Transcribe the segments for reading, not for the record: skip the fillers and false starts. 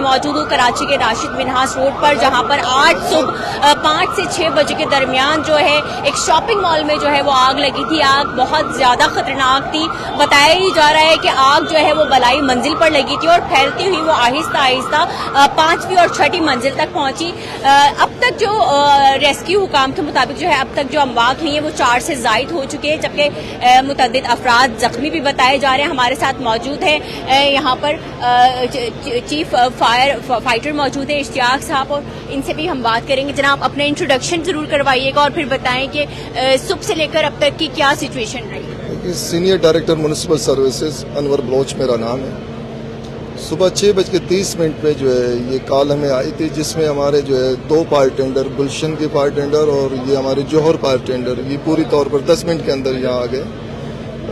मौजूद हूँ कराची के राशिद मिन्हास रोड पर, जहाँ पर आज सुबह 5 से 6 बजे के दरमियान जो है एक शॉपिंग मॉल में जो है वो आग लगी थी। आग बहुत ज्यादा खतरनाक थी। बताया ही जा रहा है कि आग जो है वो बलाई मंजिल पर लगी थी और फैलती हुई वो आहिस्ता आहिस्ता 5वीं और 6ठी मंजिल तक पहुंची। अब तक जो रेस्क्यू हुकाम के मुताबिक जो है अब तक जो अमवात हुई है वो 4 से जायद हो चुके हैं, जबकि मुतअद्दिद अफराद जख्मी भी बताए जा रहे हैं। हमारे साथ मौजूद है यहाँ पर चीफ फाइटर मौजूद है इश्तियाक साहब, और इनसे भी हम बात करेंगे। जनाब, अपना इंट्रोडक्शन जरूर करवाइएगा और फिर बताएं कि सुबह से लेकर अब तक की क्या सिचुएशन रही। Senior director municipal services Anwar Baloch मेरा नाम है। सुबह 6:30 पे जो है ये कॉल हमें आई थी, जिसमें हमारे जो है 2 फायर टेंडर, गुलशन के फायर टेंडर और ये हमारे जौहर फायर टेंडर, ये पूरी तौर पर 10 मिनट के अंदर यहाँ आ गए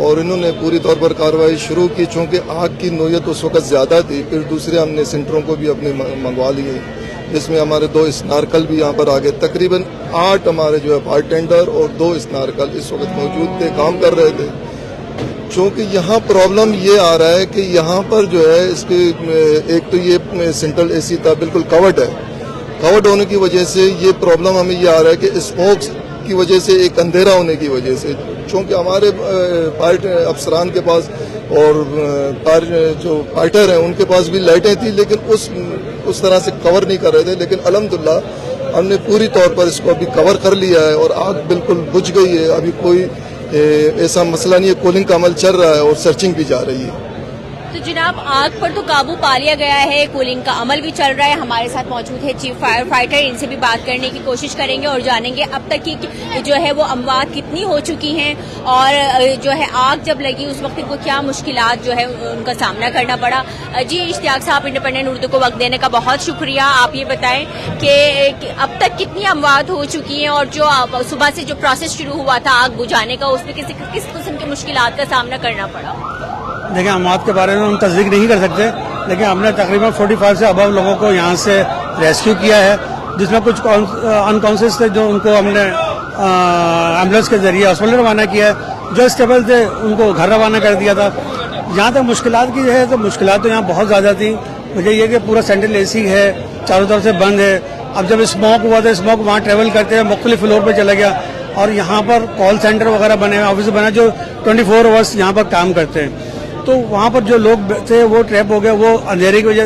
और इन्होंने पूरी तौर पर कार्रवाई शुरू की। चूँकि आग की नोयत उस वक्त ज़्यादा थी, फिर दूसरे हमने सेंटरों को भी अपने मंगवा लिए, जिसमें हमारे 2 स्नारकल भी यहाँ पर आ गए। तकरीबन 8 हमारे जो है फायर टेंडर और 2 स्नारकल इस वक्त मौजूद थे, काम कर रहे थे। चूँकि यहाँ प्रॉब्लम ये आ रहा है कि यहाँ पर जो है इसके एक तो ये सेंट्रल एसी था, बिल्कुल कवर्ड है। कवर्ड होने की वजह से ये प्रॉब्लम हमें ये आ रहा है कि स्मोक की वजह से, एक अंधेरा होने की वजह से, चूँकि हमारे फायर अफसरान के पास और जो फाइटर हैं उनके पास भी लाइटें थी, लेकिन उस तरह से कवर नहीं कर रहे थे। लेकिन अल्हम्दुलिल्लाह हमने पूरी तौर पर इसको अभी कवर कर लिया है और आग बिल्कुल बुझ गई है। अभी कोई ऐसा मसला नहीं है, कूलिंग का अमल चल रहा है और सर्चिंग भी जा रही है। तो जनाब, आग पर तो काबू पा लिया गया है, कूलिंग का अमल भी चल रहा है। हमारे साथ मौजूद है चीफ फायर फाइटर, इनसे भी बात करने की कोशिश करेंगे और जानेंगे अब तक की जो है वो अमवात कितनी हो चुकी हैं और जो है आग जब लगी उस वक्त इनको क्या मुश्किलात जो है उनका सामना करना पड़ा। जी इश्तियाक साहब, इंडिपेंडेंट उर्दू को वक्त देने का बहुत शुक्रिया। आप ये बताएं कि अब तक कितनी अमवात हो चुकी हैं और जो सुबह से जो प्रोसेस शुरू हुआ था आग बुझाने का, उसमें किस किस्म की मुश्किलात का सामना करना पड़ा? देखिए, अमवात के बारे में हम तस्दीक नहीं कर सकते, लेकिन हमने तकरीबन 45 से अबव लोगों को यहाँ से रेस्क्यू किया है, जिसमें कुछ अनकॉन्शियस थे जो उनको हमने एम्बुलेंस के जरिए हॉस्पिटल रवाना किया है। जो स्टेबल थे उनको घर रवाना कर दिया था। जहाँ तक मुश्किलात की है तो मुश्किलात तो यहाँ बहुत ज़्यादा थी। मुझे ये कि पूरा सेंट्रल एसी है, चारों तरफ से बंद है। अब जब स्मोक हुआ तो स्मोक वहाँ ट्रेवल करते हैं मुख्तलिफ फ्लोर पर चला गया और यहाँ पर कॉल सेंटर वगैरह बने हैं, ऑफिस बना जो 24 आवर्स यहाँ पर काम करते हैं। तो वहाँ पर जो लोग थे वो ट्रैप हो गए। वो अंधेरे की वजह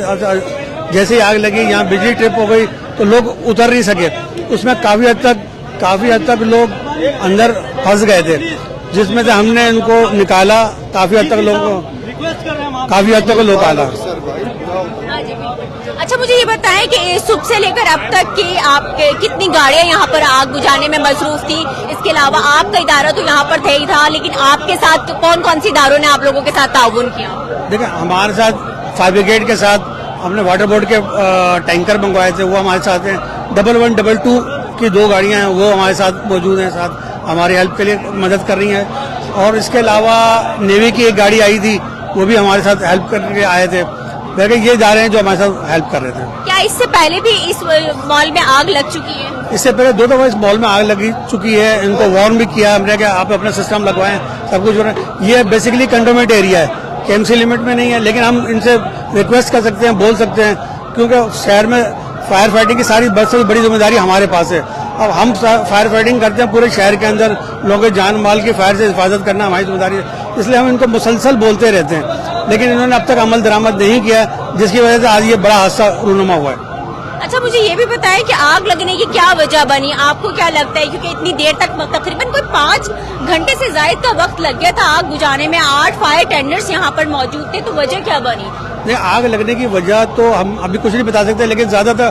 जैसे ही आग लगी यहाँ बिजली ट्रिप हो गई तो लोग उतर नहीं सके। उसमें काफी हद तक लोग अंदर फंस गए थे, जिसमें से हमने इनको निकाला। काफी हद तक लोग निकाला। अच्छा, मुझे ये बताएं कि सुबह से लेकर अब तक की आप कितनी गाड़ियां यहाँ पर आग बुझाने में मसरूफ थी? इसके अलावा आपका इदारा तो यहाँ पर ही था, लेकिन आपके साथ कौन कौन सी इदारों ने आप लोगों के साथ ताउन किया? देखिए, हमारे साथ फायर ब्रिगेड के साथ हमने वाटर बोर्ड के टैंकर मंगवाए थे, वो हमारे साथ हैं। 1112 की 2 गाड़ियां हैं, वो हमारे साथ मौजूद हैं, साथ हमारी हेल्प के लिए मदद कर रही हैं। और इसके अलावा नेवी की एक गाड़ी आई थी, वो भी हमारे साथ हेल्प करके आए थे। लेकिन ये जा रहे हैं जो हमारे साथ हेल्प कर रहे थे। क्या इससे पहले भी इस मॉल में आग लग चुकी है? इससे पहले 2 दफा इस मॉल में आग लगी चुकी है। इनको वार्न भी किया हमने कि आप अपना सिस्टम लगवाएं, सब कुछ। ये बेसिकली कंटोनमेंट एरिया है, केएमसी लिमिट में नहीं है, लेकिन हम इनसे रिक्वेस्ट कर सकते हैं, बोल सकते हैं, क्योंकि शहर में फायर फाइटिंग की सारी सबसे बड़ी जिम्मेदारी हमारे पास है। अब हम फायर फाइटिंग करते हैं पूरे शहर के अंदर, लोगों के जान माल की फायर से हिफाजत करना हमारी जिम्मेदारी है, इसलिए हम इनको मुसलसल बोलते रहते हैं। लेकिन इन्होंने अब तक अमल दरामद नहीं किया, जिसकी वजह से आज ये बड़ा हादसा रूनुमा हुआ है। अच्छा, मुझे ये भी बताएं कि आग लगने की क्या वजह बनी? आपको क्या लगता है, क्योंकि इतनी देर तक तकरीबन कोई 5 घंटे से ज्यादा का वक्त लग गया था आग बुझाने में, 8 फायर टेंडर्स यहाँ पर मौजूद थे, तो वजह क्या बनी? नहीं, आग लगने की वजह तो हम अभी कुछ नहीं बता सकते, लेकिन ज्यादातर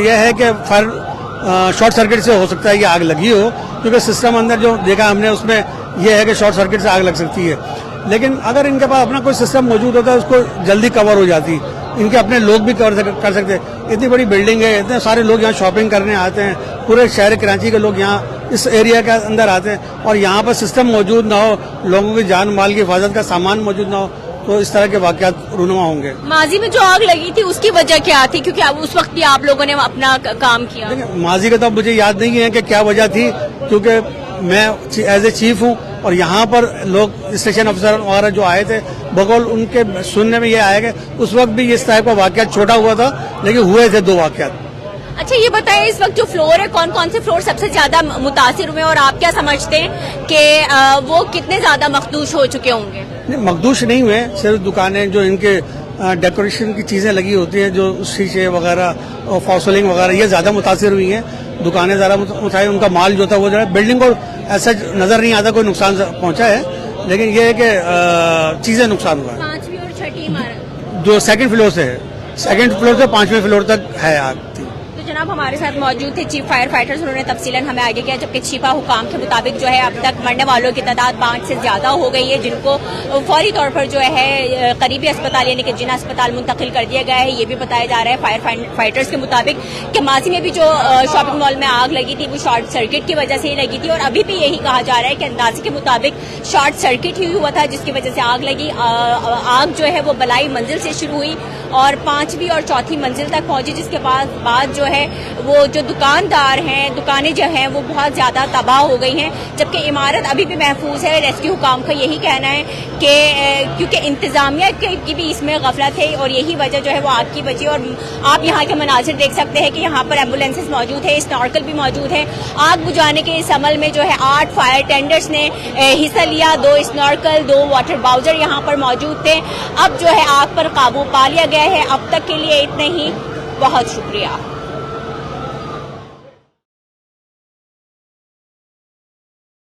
यह है कि फायर शॉर्ट सर्किट से हो सकता है कि आग लगी हो, क्योंकि सिस्टम अंदर जो देखा हमने उसमें यह है कि शॉर्ट सर्किट से आग लग सकती है। लेकिन अगर इनके पास अपना कोई सिस्टम मौजूद होता है उसको जल्दी कवर हो जाती। इनके अपने लोग भी कर सकते हैं। इतनी बड़ी बिल्डिंग है, इतने सारे लोग यहाँ शॉपिंग करने आते हैं, पूरे शहर कराची के लोग यहाँ इस एरिया के अंदर आते हैं, और यहाँ पर सिस्टम मौजूद ना हो, लोगों की जान माल की हिफाजत का सामान मौजूद ना हो, तो इस तरह के वाकयात रूनुमा होंगे। माजी में जो आग लगी थी उसकी वजह क्या थी, क्योंकि अब उस वक्त भी आप लोगों ने अपना काम किया? माजी का तो मुझे याद नहीं है कि क्या वजह थी, क्योंकि मैं एज ए चीफ हूँ, اور یہاں پر لوگ اسٹیشن افسر وغیرہ جو آئے تھے بقول ان کے سننے میں یہ آیا کہ اس وقت بھی اس ٹائپ کا واقعات چھوٹا ہوا تھا لیکن ہوئے تھے 2 واقعات. اچھا یہ بتائیں اس وقت جو فلور ہے کون کون سے فلور سب سے زیادہ متاثر ہوئے اور آپ کیا سمجھتے ہیں کہ وہ کتنے زیادہ مخدوش ہو چکے ہوں گے؟ مخدوش نہیں ہوئے, صرف دکانیں جو ان کے ڈیکوریشن کی چیزیں لگی ہوتی ہیں جو شیشے وغیرہ اور فاسولنگ وغیرہ یہ زیادہ متاثر ہوئی ہیں. دکانیں زیادہ متاثر, ان کا مال جو تھا وہ جو ہے بلڈنگ کو ایسا نظر نہیں آتا کوئی نقصان پہنچا ہے, لیکن یہ ہے کہ چیزیں نقصان ہوا ہے. 5ویں اور 6ٹھی عمارت جو سیکنڈ فلور سے ہے, سیکنڈ فلور سے 5ویں فلور تک ہے آگ تھی. تو جناب ہمارے ساتھ موجود تھے چیف فائر فائٹرز, انہوں نے تفصیلاً ہمیں آگے کیا, جبکہ چھپا حکام کے مطابق جو ہے اب تک مرنے والوں کی تعداد 5 سے زیادہ ہو گئی ہے, جن کو فوری طور پر جو ہے قریبی اسپتال یعنی کہ جنہ اسپتال منتقل کر دیا گیا ہے. یہ بھی بتایا جا رہا ہے فائر فائٹرز کے مطابق کہ ماضی میں بھی جو شاپنگ مال میں آگ لگی تھی وہ شارٹ سرکٹ کی وجہ سے ہی لگی تھی, اور ابھی بھی یہی کہا جا رہا ہے کہ اندازے کے مطابق شارٹ سرکٹ ہی ہوا تھا جس کی وجہ سے آگ لگی. آگ جو ہے وہ بلائی منزل سے شروع ہوئی اور 5ویں اور 4تھی منزل تک پہنچی, جس کے بعد جو ہے وہ جو دکاندار ہیں, دکانیں جو ہیں وہ بہت زیادہ تباہ ہو گئی ہیں, جبکہ عمارت ابھی بھی محفوظ ہے. ریسکیو حکام کا یہی کہنا ہے کہ کیونکہ انتظامیہ کی بھی اس میں غفلت ہے اور یہی وجہ جو ہے وہ آگ کی بچی. اور آپ یہاں کے مناظر دیکھ سکتے ہیں کہ یہاں پر ایمبولینسز موجود ہیں, اسنارکل بھی موجود ہیں. آگ بجھانے کے اس عمل میں جو ہے 8 فائر ٹینڈرز نے حصہ لیا, 2 اسنارکل 2 واٹر باؤزر یہاں پر موجود تھے. اب جو ہے آگ پر قابو پا لیا گیا ہے. اب تک کے لیے اتنا ہی, بہت شکریہ.